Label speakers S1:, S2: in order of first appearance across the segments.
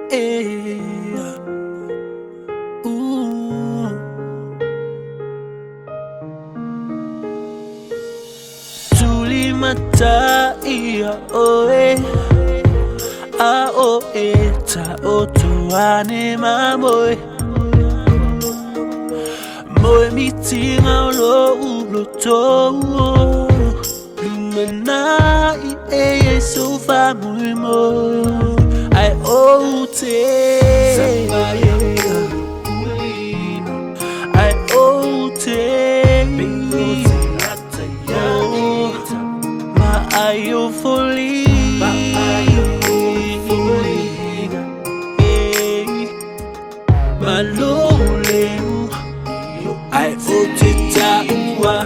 S1: Yeah. Ooh. Tuli mata ia oe a oe ta o tuane mamoe moe mitinga o lo ulo tō Lumanai e sofa mui mo ai o te ai o te ma ai o foli ma lo leu ai o te taua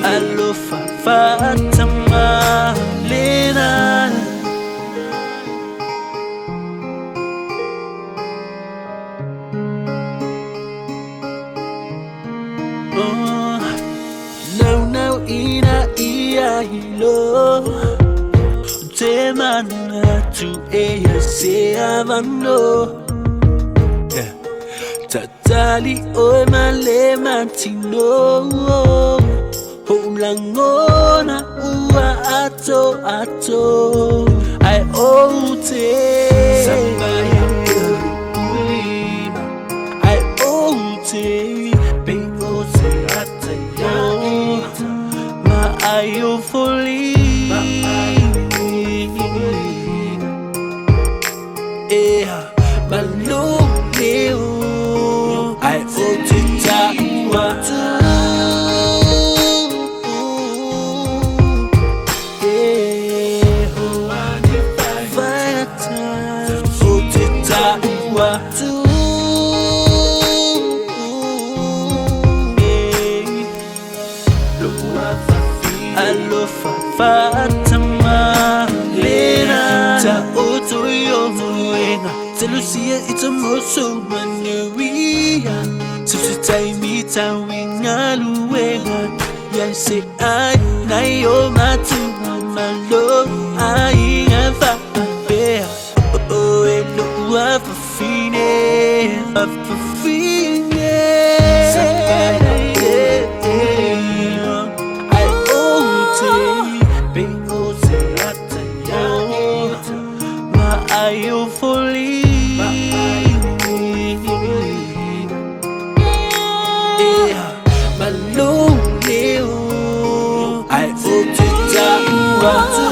S1: Alofa Fatama Lena No ina ia hilo Te mana tu ea se avano Tatali oe male matino Hulangona ua ato Ai o te Ai o te Pe o te ataya Ma ai o foli Maluleu ai o te taua o te taua Alofa Fatama Lena Ta oto yo muenga Te lucia it's a moso manuia Subsitai mi ta winga luenga Yan se ai Nai o matu malo Ai nga fa bea O e lo a fa fine A fa fine Ai o te Be o te ataya Ma ai o foli Maluleu ai o te taua